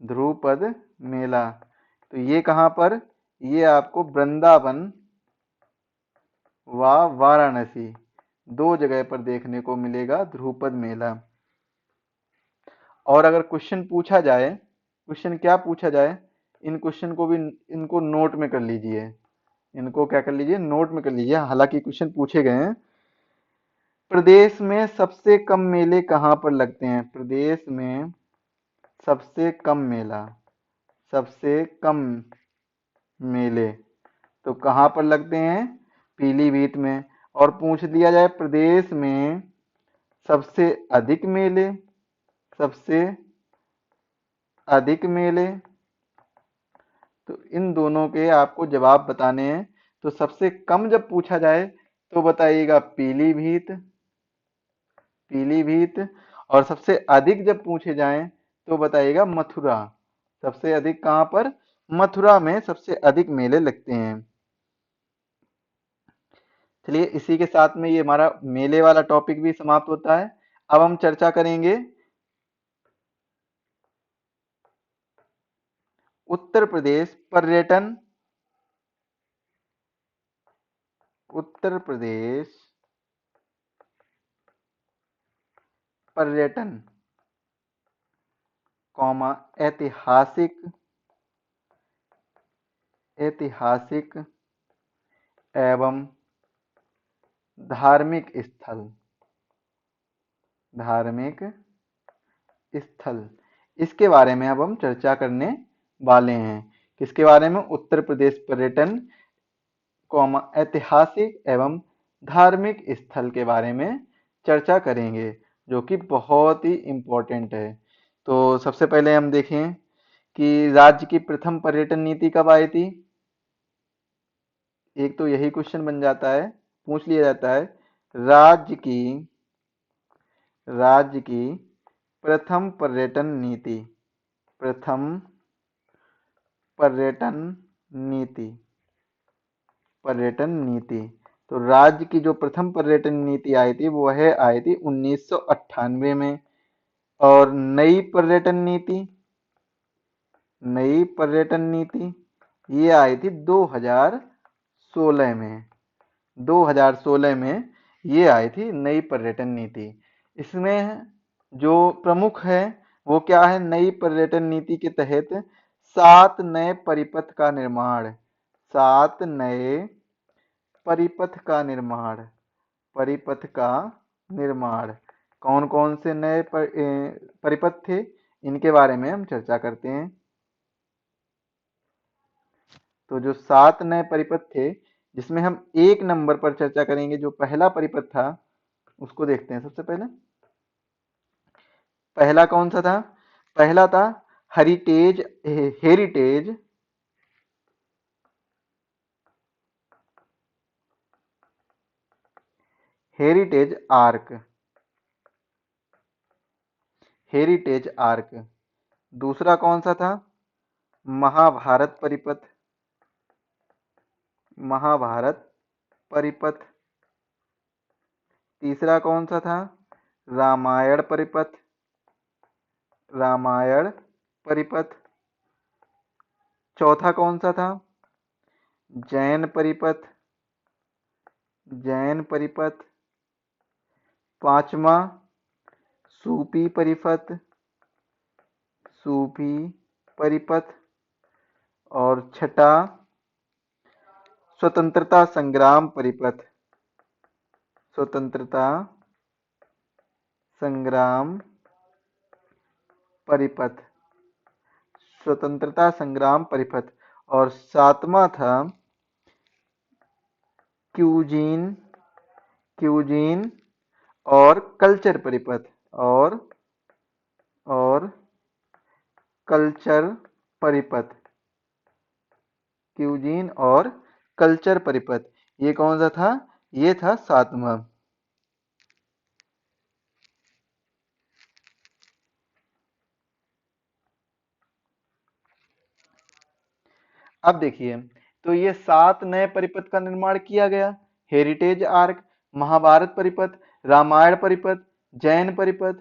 ध्रुपद मेला तो ये कहाँ पर? ये आपको वृंदावन व वाराणसी, 2 जगह पर देखने को मिलेगा ध्रुपद मेला। और अगर क्वेश्चन पूछा जाए, क्वेश्चन क्या पूछा जाए, इन क्वेश्चन को भी इनको नोट में कर लीजिए। इनको क्या कर लीजिए, नोट में कर लीजिए, हालांकि क्वेश्चन पूछे गए हैं। प्रदेश में सबसे कम मेले कहाँ पर लगते हैं? प्रदेश में सबसे कम मेला, सबसे कम मेले तो कहाँ पर लगते हैं? पीलीभीत में। और पूछ लिया जाए प्रदेश में सबसे अधिक मेले, सबसे अधिक मेले, तो इन दोनों के आपको जवाब बताने हैं। तो सबसे कम जब पूछा जाए तो बताइएगा पीलीभीत, पीलीभीत। और सबसे अधिक जब पूछे जाएं तो बताइएगा मथुरा। सबसे अधिक कहाँ पर? मथुरा में सबसे अधिक मेले लगते हैं। चलिए इसी के साथ में ये हमारा मेले वाला टॉपिक भी समाप्त होता है। अब हम चर्चा करेंगे उत्तर प्रदेश पर्यटन, उत्तर प्रदेश पर्यटन कौमा ऐतिहासिक, ऐतिहासिक एवं धार्मिक स्थल, धार्मिक स्थल, इसके बारे में अब हम चर्चा करने वाले हैं। किसके बारे में? उत्तर प्रदेश पर्यटन कौमा ऐतिहासिक एवं धार्मिक स्थल के बारे में चर्चा करेंगे, जो कि बहुत ही इम्पोर्टेंट है। तो सबसे पहले हम देखें कि राज्य की प्रथम पर्यटन नीति कब आई थी। एक तो यही क्वेश्चन बन जाता है, पूछ लिया जाता है राज्य की, राज्य की प्रथम पर्यटन नीति, प्रथम पर्यटन नीति, पर्यटन नीति। तो राज्य की जो प्रथम पर्यटन नीति आई थी वो है आई थी 1998 में। और नई पर्यटन नीति, नई पर्यटन नीति ये आई थी 2016 में, 2016 में ये आई थी नई पर्यटन नीति। इसमें जो प्रमुख है वो क्या है? नई पर्यटन नीति के तहत 7 नए परिपथ का निर्माण, 7 नए परिपथ का निर्माण, परिपथ का निर्माण। कौन कौन से नए परिपथ थे इनके बारे में हम चर्चा करते हैं। तो जो 7 नए परिपथ थे जिसमें हम 1 नंबर पर चर्चा करेंगे, जो पहला परिपथ था उसको देखते हैं। सबसे पहले पहला कौन सा था? पहला था heritage, heritage, heritage arc, heritage arc. दूसरा कौन सा था? महाभारत परिपथ, महाभारत परिपथ। तीसरा कौन सा था? रामायण परिपथ, रामायण परिपथ। चौथा कौन सा था? जैन परिपथ, जैन परिपथ। पांचवा सूफी परिपथ, सूफी परिपथ। और छठा स्वतंत्रता संग्राम परिपथ, स्वतंत्रता संग्राम परिपथ, स्वतंत्रता संग्राम परिपथ। और सातवां था क्यूजीन, क्यूजीन और कल्चर परिपथ, और कल्चर परिपथ, क्यूजीन और कल्चर परिपथ। ये कौन सा था? ये था सातवां। अब देखिए, तो ये 7 नए परिपथ का निर्माण किया गया। हेरिटेज आर्क, महाभारत परिपथ, रामायण परिपथ, जैन परिपथ,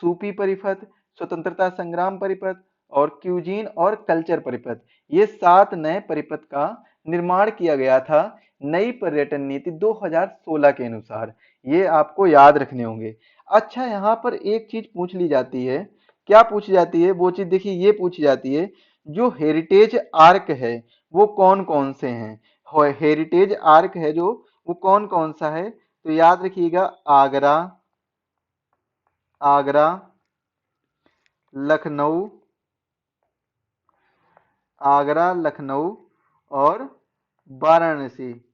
सूफी परिपथ, स्वतंत्रता संग्राम परिपथ और क्यूजीन और कल्चर परिपथ। ये 7 नए परिपथ का निर्माण किया गया था नई पर्यटन नीति 2016 के अनुसार। ये आपको याद रखने होंगे। अच्छा, यहाँ पर एक चीज पूछ ली जाती है। क्या पूछी जाती है? वो चीज देखिए, ये पूछी जाती है जो हेरिटेज आर्क है वो कौन कौन से हैं। हेरिटेज आर्क है जो, वो कौन कौन सा है? तो याद रखिएगा, आगरा, आगरा, लखनऊ, आगरा, लखनऊ और वाराणसी,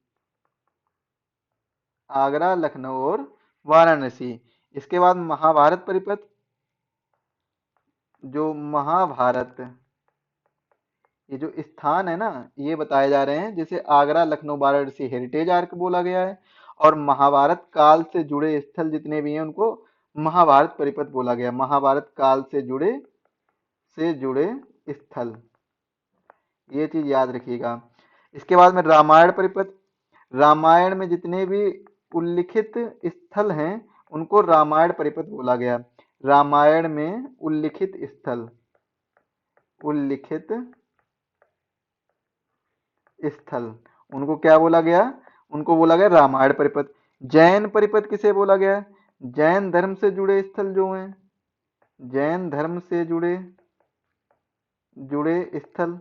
आगरा, लखनऊ और वाराणसी। इसके बाद महाभारत परिपथ, जो महाभारत, ये जो स्थान है ना, ये बताए जा रहे हैं, जैसे आगरा, लखनऊ, वाराणसी हेरिटेज आर्क बोला गया है, और महाभारत काल से जुड़े स्थल जितने भी हैं उनको महाभारत परिपथ बोला गया। महाभारत काल से जुड़े स्थल, ये चीज याद रखिएगा। इसके बाद में रामायण परिपथ, रामायण में जितने भी उल्लिखित स्थल हैं उनको रामायण परिपथ बोला गया। रामायण में उल्लिखित स्थल, उल्लिखित स्थल, उनको क्या बोला गया? उनको बोला गया रामायण परिपथ। जैन परिपथ किसे बोला गया? जैन धर्म से जुड़े स्थल जो हैं, जैन धर्म से जुड़े स्थल,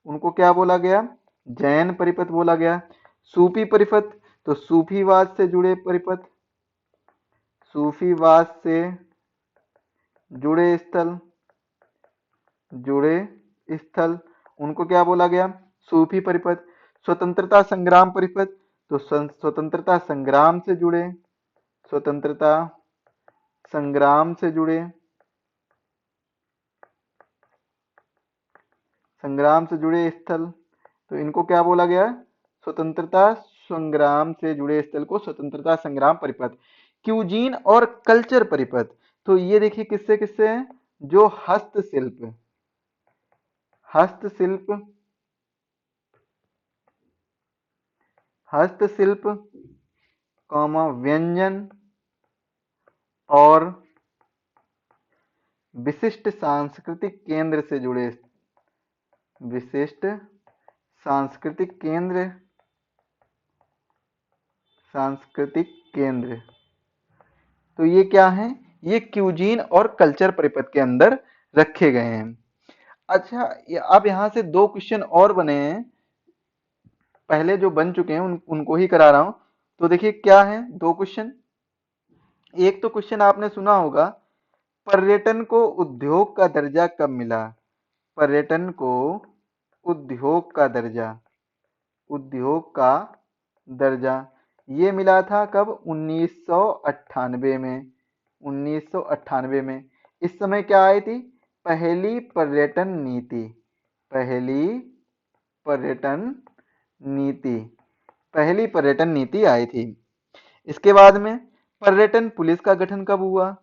उनको क्या बोला गया? जैन परिपथ बोला गया। सूफी परिपथ, तो सूफीवाद से जुड़े परिपथ, सूफीवाद से जुड़े स्थल, जुड़े स्थल, उनको क्या बोला गया? सूफी परिपथ। स्वतंत्रता संग्राम परिपथ, तो स्वतंत्रता संग्राम से जुड़े, स्वतंत्रता संग्राम से जुड़े, संग्राम से जुड़े स्थल, तो इनको क्या बोला गया? स्वतंत्रता संग्राम से जुड़े स्थल को स्वतंत्रता संग्राम परिपथ। क्यूजीन और कल्चर परिपथ, तो ये देखिए किससे किससे है? जो हस्तशिल्प, हस्तशिल्प, हस्तशिल्प, व्यंजन और विशिष्ट सांस्कृतिक केंद्र से जुड़े, विशिष्ट सांस्कृतिक केंद्र, सांस्कृतिक केंद्र, तो ये क्या है? ये क्यूजीन और कल्चर परिपथ के अंदर रखे गए हैं। अच्छा, अब यहाँ से दो क्वेश्चन और बने हैं, पहले जो बन चुके हैं उनको ही करा रहा हूं। तो देखिए क्या है दो क्वेश्चन। एक तो क्वेश्चन आपने सुना होगा, पर्यटन को उद्योग का दर्जा कब मिला? पर्यटन को उद्योग का दर्जा, उद्योग का दर्जा ये मिला था कब? 1998 में, 1998 में। इस समय क्या आई थी? पहली पर्यटन नीति, पहली पर्यटन नीति, पहली पर्यटन नीति आई थी। इसके बाद में पर्यटन पुलिस का गठन कब हुआ?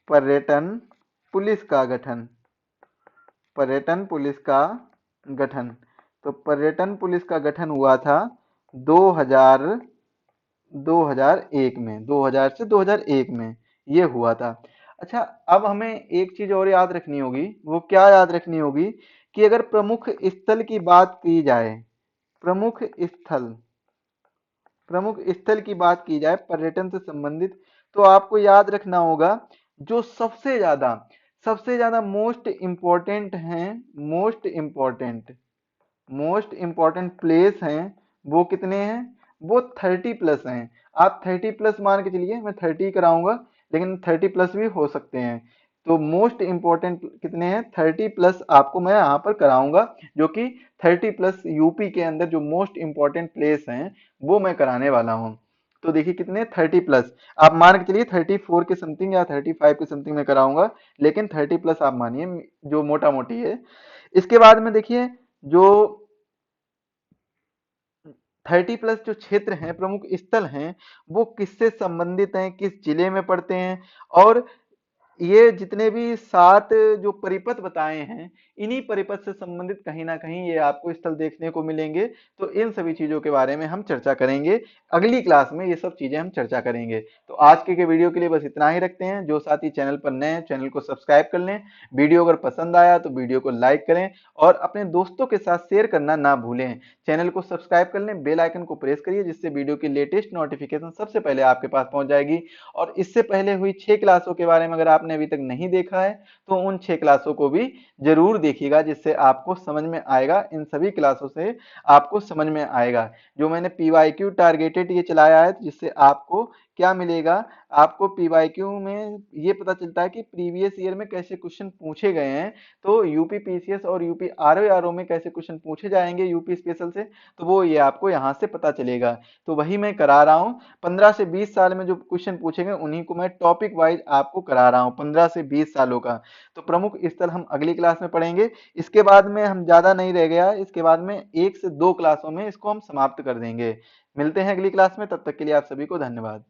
पर्यटन पुलिस का गठन, पर्यटन पुलिस का गठन, तो पर्यटन पुलिस का गठन हुआ था 2001 में, 2000 से 2001 में ये हुआ था। अच्छा, अब हमें एक चीज और याद रखनी होगी, वो क्या याद रखनी होगी? कि अगर प्रमुख स्थल की बात की जाए, प्रमुख स्थल, प्रमुख स्थल की बात की जाए पर्यटन से संबंधित, तो आपको याद रखना होगा जो सबसे ज्यादा मोस्ट इंपॉर्टेंट हैं, मोस्ट इंपॉर्टेंट प्लेस हैं, वो कितने हैं? वो 30 प्लस हैं। आप 30 प्लस मान के चलिए, मैं 30 कराऊंगा लेकिन 30 प्लस भी हो सकते हैं। तो मोस्ट इंपॉर्टेंट कितने हैं? 30 प्लस आपको मैं यहाँ पर कराऊंगा, जो कि 30 प्लस यूपी के अंदर जो मोस्ट इंपॉर्टेंट प्लेस हैं वो मैं कराने वाला हूँ। तो देखिए कितने? 30 प्लस। आप मान के चलिए 34 के समथिंग या 35 के समथिंग में कराऊंगा, लेकिन 30 प्लस आप मानिए जो मोटा मोटी है। इसके बाद में देखिए जो 30 प्लस जो क्षेत्र हैं, प्रमुख स्थल हैं, वो किससे संबंधित हैं, किस जिले में पड़ते हैं, और ये जितने भी 7 जो परिपथ बताए हैं, इन्हीं परिपथ से संबंधित कहीं ना कहीं ये आपको स्थल देखने को मिलेंगे। तो इन सभी चीजों के बारे में हम चर्चा करेंगे अगली क्लास में, ये सब चीजें हम चर्चा करेंगे। तो आज के वीडियो के लिए बस इतना ही रखते हैं। जो साथी चैनल पर नए हैं, चैनल को सब्सक्राइब कर लें। वीडियो अगर पसंद आया तो वीडियो को लाइक करें और अपने दोस्तों के साथ शेयर करना ना भूलें। चैनल को सब्सक्राइब कर लें, बेल आइकन को प्रेस करिए, जिससे वीडियो की लेटेस्ट नोटिफिकेशन सबसे पहले आपके पास पहुंच जाएगी। और इससे पहले हुई 6 क्लासों के बारे में अगर आपने आपने अभी तक नहीं देखा है तो उन 6 क्लासों को भी जरूर देखिएगा, जिससे आपको समझ में आएगा। इन सभी क्लासों से आपको समझ में आएगा। जो मैंने पीवाईक्यू टारगेटेड ये चलाया है, जिससे आपको क्या मिलेगा, आपको पीवाईक्यू में ये पता चलता है कि प्रीवियस ईयर में कैसे क्वेश्चन पूछे गए हैं। तो यूपी पीसीएस और यूपी आरओ में कैसे क्वेश्चन पूछे जाएंगे यूपी स्पेशल से, तो वो ये आपको यहाँ से पता चलेगा। तो वही मैं करा रहा हूँ। 15 से 20 साल में जो क्वेश्चन पूछेंगे उन्हीं को मैं टॉपिक वाइज आपको करा रहा हूँ, 15 से 20 सालों का। तो प्रमुख स्थल हम अगली क्लास में पढ़ेंगे। इसके बाद में हम ज्यादा नहीं रह गया, इसके बाद में 1 से 2 क्लासों में इसको हम समाप्त कर देंगे। मिलते हैं अगली क्लास में, तब तक के लिए आप सभी को धन्यवाद।